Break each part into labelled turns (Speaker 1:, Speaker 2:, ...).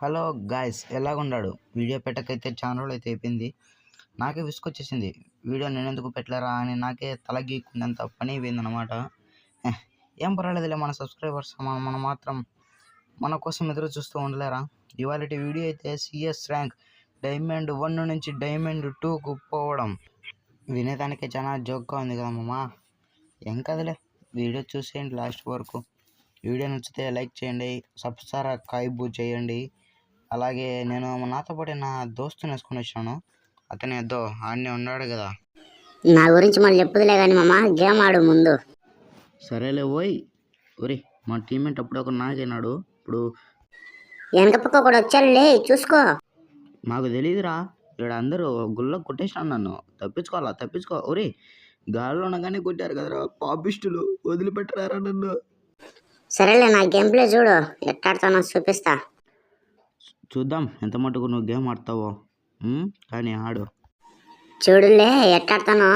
Speaker 1: Hello guys, ఎలాగున్నాడు? Video పెట్టకైతే చాలా రోజులు అయితే అయిపోయింది. నాకే విసుకొచ్చేసింది. వీడియో నేనెందుకు పెట్టలేరా అని నాకే తల గీక్కునేంత పని అయిపోయిందనమాట. ఏం పర్వాలేదులే, మన సబ్స్క్రైబర్స్ మనం మాత్రం మన కోసం ఎదురు చూస్తూ ఉండలేరా? ఇవాళటి వీడియో అయితే సిఎస్ ర్యాంక్ డైమండ్ 1 నుంచి డైమండ్ 2కు పోవడం. వినేదానికే చాలా జోక్గా ఉంది కదా మామ. ఏం కదలే, వీడియో చూసేయండి లాస్ట్ వరకు. వీడియో నచ్చితే లైక్ చేయండి, సబ్స్క్రైబ్ చేయండి. అలాగే నేను నాతో పాటు నా దోస్తుని వేసుకొని వచ్చాను. అతను ఏదో ఆడనే ఉన్నాడు కదా.
Speaker 2: నా గురించి మళ్ళీ చెప్పుదులే కానీ మామ, గేమ్ ఆడు ముందు.
Speaker 1: సరేలే ఓయ్. ఒరే, మా టీమ్మేట్ అప్పుడు ఒక నాకేనాడు. ఇప్పుడు
Speaker 2: వెనక పక్క కూడా వచ్చాడులే, చూసుకో.
Speaker 1: మాకు తెలియదురా, ఇక్కడ అందరూ గుళ్ళో కొట్టేసినాను. నన్ను తప్పించుకో. ఒరే, గాల్లో ఉండగానే కొట్టారు కదరా పాపిస్టులు, వదిలిపెట్టరారా నన్ను.
Speaker 2: సరేలే, నా గేమ్ ప్లే చూడు, ఎట్టాడుతానో చూపిస్తా.
Speaker 1: చూద్దాం ఎంత మటుకు నువ్వు గేమ్ ఆడతావో. కానీ ఆడు.
Speaker 2: చూడులే ఎట్టాడుతానో.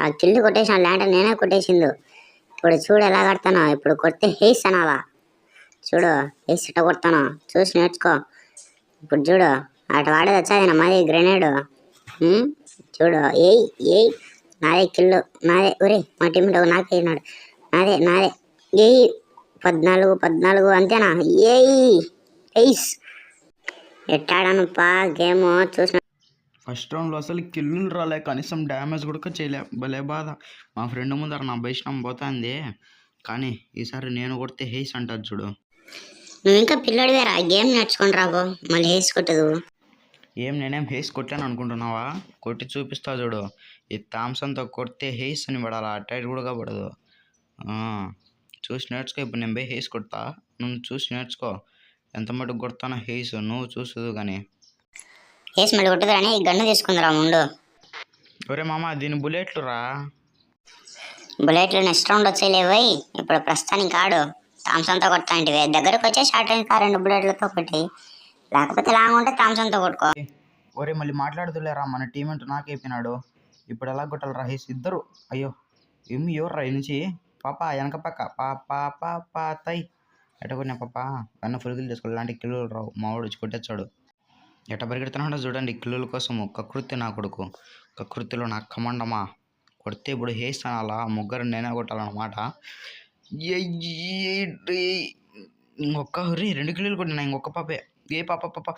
Speaker 2: ఆ కిల్లు కొట్టేసాను, ల్యాండ్ నేనే కొట్టేసింది. ఇప్పుడు చూడు ఎలా ఆడతానో. ఇప్పుడు కొడితే హేస్ అనాలా. చూడు హేస్ ఎట్ట కొడతానో చూసి నేర్చుకో. ఇప్పుడు చూడు, అటు వాడేది వచ్చాది మాది గ్రెనేడ్. చూడు, ఏయ్ నాదే కిల్లు, నాదే. ఒరే, మా టీం నాకేనాడు. నాదే ఏయ్. 14 అంతేనా? ఏయ్ ఎట్టాడాను పా గేమ్ చూసిన.
Speaker 1: ఫస్ట్ రౌండ్లో అసలు కిల్లులు రాలే, కనీసం డ్యామేజ్ కూడా చేయలే. భలే బాధ. మా ఫ్రెండ్ ముందర నా భైష్ణం పోతుంది. కానీ ఈసారి నేను కొడితే హేస్ అంటారు చూడు.
Speaker 2: నువ్వు ఇంకా పిల్లడివేరా, గేమ్ నేర్చుకొని రాబో, మళ్ళీ హేస్ కొట్టదు.
Speaker 1: నేనేం హేస్ కొట్టాను అనుకుంటున్నావా? కొట్టి చూపిస్తా చూడు. ఈ థామ్సన్తో కొడితే హేస్ అని పడాలా, అటైట్ కూడా పడదు. చూసి నేర్చుకో. ఇప్పుడు నేను పోయి హేస్ కొడతా, నువ్వు చూసి నేర్చుకో. ఎంత మటుకు కొడతానో హేస్ నువ్వు చూసుదు కానీ.
Speaker 2: హేస్ మళ్ళీ కొట్టదురాని ఈ గన్ను తీసుకుందిరా ముందు.
Speaker 1: ఒరే మామ, దీని బుల్లెట్లు రా.
Speaker 2: బుల్లెట్లు నెక్స్ట్ రౌండ్ వచ్చేలేవోయ్. ఇప్పుడు ప్రస్తుతానికి ఆడు. థామ్సన్తో కొడతా అంటే దగ్గరకు వచ్చే షార్ట్ రేంజ్ 2 బుల్లెట్లతో కొట్టి, లేకపోతే లాంగ్ ఉంటే థామ్సన్తో కొట్టుకో.
Speaker 1: ఒరే మళ్ళీ మాట్లాడుతులేరా, మన టీం అంటూ నాకైపోయినాడు. ఇప్పుడు ఎలా కొట్టాలరా హేస్? ఇద్దరు. అయ్యో, ఎవర్రా నుంచి? పాప వెనక పక్క పాపా తై ఎట కొన్నా పాప. అన్న ఫుల్గిల్ చేసుకోవాలి, ఇలాంటి కిల్లులు రావు. మా వాడు వచ్చి కొట్టేచ్చాడు. ఎట పరిగెడుతున్నాడో చూడండి కిల్లుల కోసము. కకృతి నా కొడుకు, కకృతిలో నా కమండమా. కొడితే ఇప్పుడు హేస్ అనాలా, ముగ్గురు నేనే కొట్టాలన్నమాట. ఇంకొక 2 కిల్లులు కొట్టినా, ఇంకొక పాపే. ఏ పాప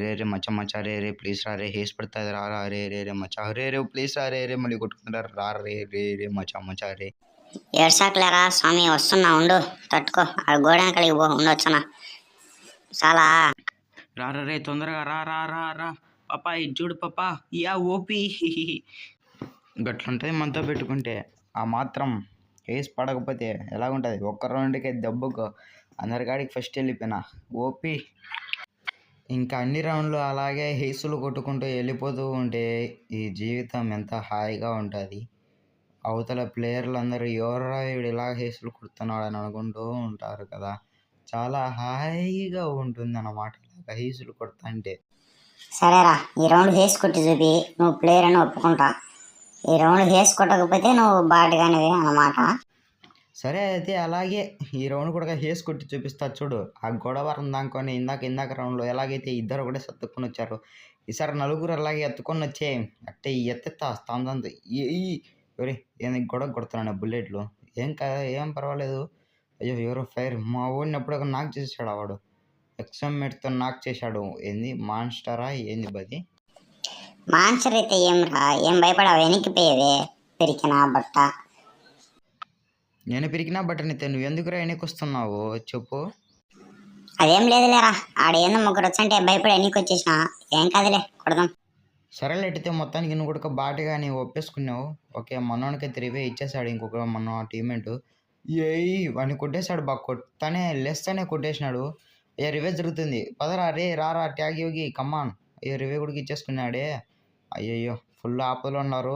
Speaker 1: రే మచ్చ రే ప్లీజ్ రా రే, హేస్ పడుతుంది రా రే మచ్చ రే ప్లీజ్ రా రే మళ్ళీ కొట్టుకుంటారు రా రే మచ్చ రే.
Speaker 2: ఏడ్సాకలేరా స్వామి, వస్తున్నా ఉండు, తట్టుకో. ఆ గోడెన కలిగి పో, ఉండొచ్చునా చాలా.
Speaker 1: రే తొందరగా రా పాపా. ఇది చూడు పాపా, యా ఓపి. గట్లుంటుంది మనతో పెట్టుకుంటే. ఆ మాత్రం హేస్ పడకపోతే ఎలాగుంటుంది? ఒక్క రౌండ్కే దెబ్బకు అందరికాడికి ఫస్ట్ వెళ్ళిపోయినా ఓపి. ఇంకా అన్ని రౌండ్లు అలాగే హేసులు కొట్టుకుంటూ వెళ్ళిపోతూ ఉంటే ఈ జీవితం ఎంత హాయిగా ఉంటుంది. అవతల ప్లేయర్లు అందరూ ఎవరా వీడు ఇలా హేసులు కొడుతున్నాడు అని అనుకుంటూ ఉంటారు కదా. చాలా హాయిగా ఉంటుంది అన్నమాట ఇలాగ హేసులు కొడుతుంటే.
Speaker 2: సరేరా, ఈ రౌండ్ హేస్ కొట్టి చూపి, నువ్వు ప్లేయర్ అని ఒప్పుకుంటా. ఈ రౌండ్ హేస్ కొట్టకపోతే నువ్వు బాటిగానివే అన్నమాట.
Speaker 1: సరే అయితే అలాగే ఈ రౌండ్ కూడా హేస్ కొట్టి చూపిస్తా చూడు. ఆ గొడవరం దానుకొని ఇందాక రౌండ్లో ఎలాగైతే ఇద్దరు కూడా సర్దుకొని వచ్చారు, ఈసారి నలుగురు అలాగే ఎత్తుకొని వచ్చే అట్టే ఎత్తెత్తా స్థానం. ఎవరి ఏంది గొడవ కొడుతున్నాను బుల్లెట్లు? ఏం పర్వాలేదు. అయ్యో ఎవరో ఫైర్. మా ఊరిని ఎప్పుడో నాక్ చేసాడు వాడు. ఎక్స్ఎంఎట్తో నాక్ చేశాడు. ఏంది మాన్స్టరా ఏంది బది?
Speaker 2: మాన్స్టర్ అయితే ఏం భయపడావు, వెనక్కిపోయేవే పెరికినా బట్ట.
Speaker 1: నేను పిరికినా బట్టనితే నువ్వు ఎందుకురా వెనక్కి వస్తున్నావు చెప్పు.
Speaker 2: అదేం లేదులేరా, ఆడేందో ముగ్గురు వచ్చంటే భయపడి ఎన్నికి వచ్చేసిన. ఏం కాదులే, కొడదాం.
Speaker 1: సరేలెట్టితే మొత్తానికి నువ్వు కూడా బాటిగా నీ ఒప్పేసుకున్నావు. ఓకే, మనోనికైతే రివే ఇచ్చేసాడు ఇంకొక మన టీమేట్. వాడిని కొట్టేశాడు. బాగా కొట్టానే లెస్తేనే కొట్టేసినాడు. రివే జరుగుతుంది. పదరా రే రారా ట్యాగ్ యోగి కమ్మాన్. రివే కూడా ఇచ్చేసుకున్నాడే. అయ్యయ్యో, ఫుల్ ఆపదలో ఉన్నారు.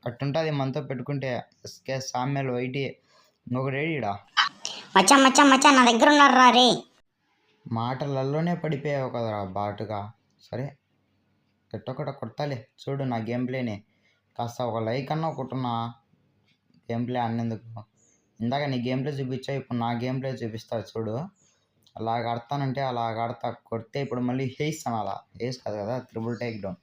Speaker 1: అట్టుంటుంది మనతో పెట్టుకుంటే. ఎస్కే సామ్యాలు వైటి ఇంకొక రేడీడా.
Speaker 2: మచ్చా నా దగ్గర ఉన్నారా రే.
Speaker 1: మాటలలోనే పడిపోయావు కదరా బాటుగా. సరే, ఎట్టొకట కొడతాలే చూడు నా గేమ్ ప్లేని. కాస్త ఒక లైక్ అన్నా కొట్టున్నా గేమ్ ప్లే అన్నందుకు. ఇందాక నీ గేమ్ ప్లే చూపించా, ఇప్పుడు నా గేమ్ ప్లే చూపిస్తా చూడు. అలా ఆడతానంటే అలా ఆడతా, కొడితే ఇప్పుడు మళ్ళీ హేస్ అనాలా, హేస్ కాదు కదా, త్రిబుల్ టేక్ డౌన్.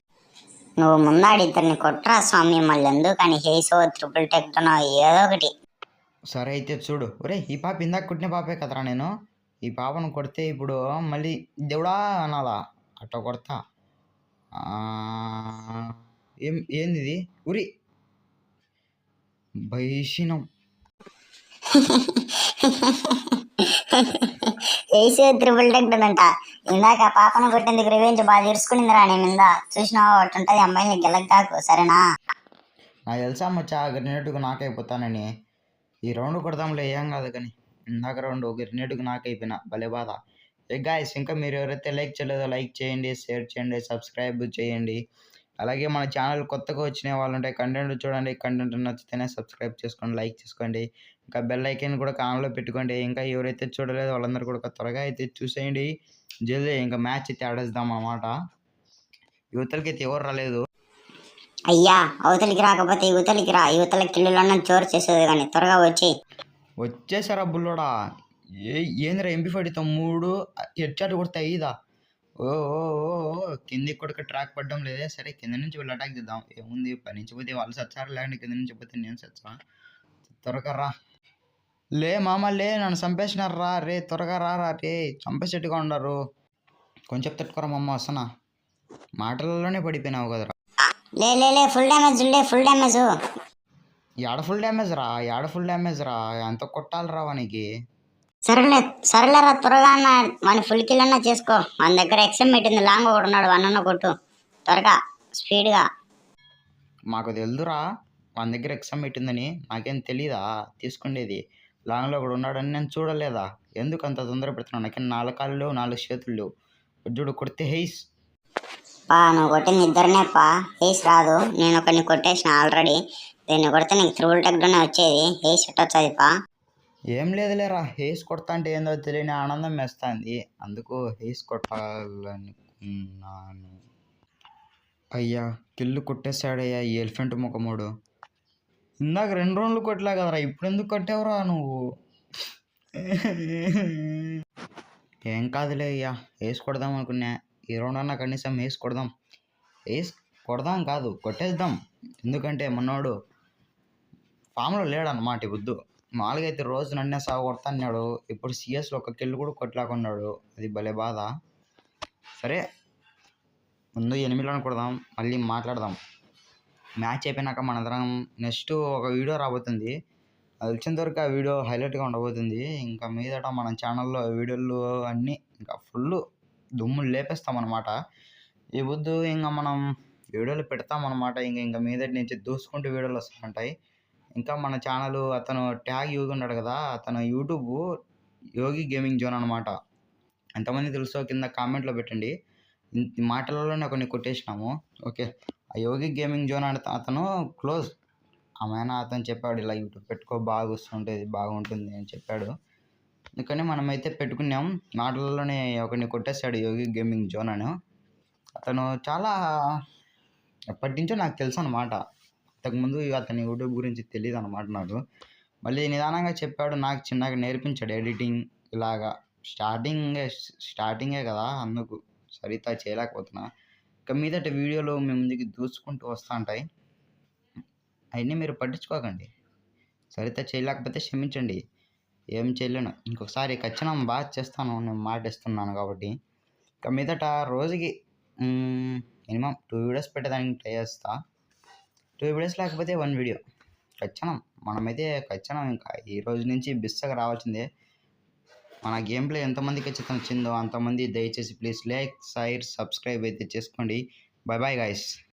Speaker 2: నువ్వు ముందాడి ఇద్దరిని కొట్రా స్వామి, మళ్ళీ ఎందుకని హేసో ట్రిపుల్ టెక్టనో ఏదో ఒకటి.
Speaker 1: సరే అయితే చూడు, ఒరే ఈ పాప ఇందాక కొట్టిన పాపే కదరా నేను, ఈ పాపను కొడితే ఇప్పుడు మళ్ళీ దేవుడా అనాలా, అట్లా కొడతా. ఏంది ఇది, ఉరి భైషినం.
Speaker 2: హేసో ట్రిపుల్ టెక్టన్ అంట. ఇందాక ఆ పాపను కొట్టేందుకు రివెంజ్ బాగా తీర్చుకునిందిరా నీ మీద. చూసినావా ఒకటి ఉంటుంది, అమ్మాయిని గెలక్కాకు సరేనా.
Speaker 1: నాకు తెలుసా మచ్చా గ్రెనేట్కు నాకైపోతానని. ఈ రౌండ్ కొడదాంలే, ఏం కాదు కానీ. ఇందాక రౌండ్ గ్రెనేట్కు నాకైపోయినా, భలే బాధ. గాయస్, ఇంకా మీరు ఎవరైతే లైక్ చేయలేదో లైక్ చేయండి, షేర్ చేయండి, సబ్స్క్రైబ్ చేయండి. అలాగే మన ఛానల్ కొత్తగా వచ్చిన వాళ్ళు ఉంటే కంటెంట్ చూడండి, కంటెంట్ నచ్చితేనే సబ్స్క్రైబ్ చేసుకోండి, లైక్ చేసుకోండి. ఇంకా బెల్ ఐకాన్ కూడా ఆన్లో పెట్టుకోండి. ఇంకా ఎవరైతే చూడలేదో వాళ్ళందరూ కూడా త్వరగా అయితే చూసేయండి. జల్దీ ఇంకా మ్యాచ్ అయితే ఆడేద్దాం అన్నమాట. యువతలకి అయితే ఎవరు రాలేదు.
Speaker 2: అయ్యా అవతలికి రాకపోతే యువతలికి రా, యువతల కిల్లులన్న జోరు చేసేది కానీ త్వరగా వచ్చి.
Speaker 1: వచ్చేసారా బుల్లోడా, ఏందిరా ఎంపీ తమ్ముడు, హెడ్షాట్ కొడితే అయ్యిదా. ఓ ఓ ఓ ఓ, కిందికి కొడుకు ట్రాక్ పడడం లేదే. సరే కింద నుంచి వెళ్ళి అటాక్ చేద్దాం, ఏముంది, పని నుంచి పోతే వాళ్ళు సచ్చారు, లేదంటే కింద నుంచి పోతే నేను సచ్చా. త్వరగా రా, లే మామ లే, నన్ను చంపేసినారు రా రే, త్వరగా రా రా రే, చంపేసేట్టుగా ఉన్నారు. కొంచెం తట్టుకోరా మమ్మ, వస్తున్నా. మాటలలోనే పడిపోయినావు కదరా.
Speaker 2: లే లే లే, ఫుల్ డ్యామేజ్ లే, ఫుల్ డ్యామేజ్.
Speaker 1: యాడ ఫుల్ డ్యామేజ్ రా, యాడ ఫుల్ డ్యామేజ్ రా, ఎంత కొట్టాలిరా వానికి.
Speaker 2: సరేలే సరేలేరా, త్వరగా అన్న మన ఫుల్ కిల్ అన్న చేసుకో. మన దగ్గర ఎక్సమ్ పెట్టింది, లాంగ్ ఒకటి ఉన్నాడు, వన్ కొట్టు త్వరగా స్పీడ్గా.
Speaker 1: మాకు తెలుదురా మన దగ్గర ఎగ్జామ్ పెట్టిందని, నాకేం తెలీదా తీసుకునేది. లాంగ్లో కూడా ఉన్నాడని నేను చూడలేదా, ఎందుకు అంత తొందర పెడుతున్నాను. నాకేం 4 కాళ్ళు లేవు, 4 చేతులు లేవు. చూడు కొడితే హెయిస్.
Speaker 2: నువ్వు కొట్టింది ఇద్దరినే హేస్ రాదు, నేను ఒకరిని కొట్టేసిన ఆల్రెడీ. దీన్ని కొడితే నీకు త్రిబుల్ టెక్డోనే వచ్చేది, హేస్ ఎట్ వచ్చేది
Speaker 1: ఏం లేదులేరా, హెయిస్ కొడతా అంటే ఏందో తెలియని ఆనందం వేస్తుంది, అందుకు హెయిస్ కొట్టాలనుకున్నాను. అయ్యా కిల్లు కొట్టేశాడయ్యా ఈ ఎలిఫెంట్ ముఖముడు. ఇందాక 2 రౌండ్లు కొట్టలే కదరా, ఇప్పుడు ఎందుకు కొట్టావురా నువ్వు. ఏం కాదులే అయ్యా, వేసి కొడదాం అనుకున్నా. ఈ రౌండ్ అన్నా కనీసం వేసి కొడదాం. వేసి కొడదాం కాదు, కొట్టేద్దాం. ఎందుకంటే మొన్నోడు ఫామ్లో లేడన్నమాట ఈ బుద్ధు. మామూలుగా అయితే రోజు నన్నే సాగు కొడతా అన్నాడు, ఇప్పుడు సిఎస్లో ఒక కిల్లు కూడా కొట్టలేకున్నాడు, అది భలే బాధ. సరే ముందు 8 కొడదాం, మళ్ళీ మాట్లాడదాం. మ్యాచ్ అయిపోయినాక మనందరం నెక్స్ట్ ఒక వీడియో రాబోతుంది, అది వచ్చినంత వరకు ఆ వీడియో హైలైట్గా ఉండబోతుంది. ఇంకా మీదట మన ఛానల్లో వీడియోలు అన్నీ ఇంకా ఫుల్ దుమ్ములు లేపేస్తామన్నమాట. ఈ బుద్ధు ఇంకా మనం వీడియోలు పెడతామన్నమాట. ఇంకా మీదటి నుంచి దూసుకుంటూ వీడియోలు వస్తుంటాయి. ఇంకా మన ఛానల్ అతను ట్యాగ్ యోగి ఉన్నాడు కదా, అతను యూట్యూబ్ యోగి గేమింగ్ జోన్ అనమాట. ఎంతమంది తెలుసో కింద కామెంట్లో పెట్టండి. మాటలలోనే కొన్ని కొట్టేసినాము. ఓకే, ఆ యోగి గేమింగ్ జోన్ అతను క్లోజ్. ఆమెనా అతను చెప్పాడు ఇలా యూట్యూబ్ పెట్టుకో, బాగా వస్తుంటుంది, బాగుంటుంది అని చెప్పాడు. అందుకని మనమైతే పెట్టుకున్నాం. మాటలలోనే ఒకరిని కొట్టేశాడు యోగి గేమింగ్ జోన్ అని. అతను చాలా ఎప్పటి నుంచో నాకు తెలుసు అనమాట, అంతకుముందు అతని యూట్యూబ్ గురించి తెలియదు అనమాట నాకు. మళ్ళీ నిదానంగా చెప్పాడు, నాకు చిన్నగా నేర్పించాడు ఎడిటింగ్ ఇలాగా. స్టార్టింగే కదా, అందుకు సరిగ్గా చేయలేకపోతున్నా. ఇక మీదట వీడియోలు మీ ముందుకి దూసుకుంటూ వస్తూ ఉంటాయి, అవన్నీ మీరు పట్టించుకోకండి. సరిగ్గా చేయలేకపోతే క్షమించండి, ఏం చేయలేను. ఇంకొకసారి ఖచ్చితంగా బాగా చేస్తాను, నేను మాట ఇస్తున్నాను కాబట్టి. ఇక మీదట రోజుకి మినిమం 2 వీడియోస్ పెట్టేదానికి ట్రై చేస్తా. 2 వీడియోస్ లేకపోతే 1 వీడియో ఖచ్చితంగా. మనమైతే ఖచ్చితంగా ఇంకా ఈ రోజు నుంచి బిస్సగా రావాల్సిందే. మన గేమ్ ప్లే ఎంతమందికి అయితే నచ్చిందో అంతమంది దయచేసి ప్లీజ్ లైక్, షేర్, సబ్స్క్రైబ్ అయితే చేసుకోండి. Bye bye guys.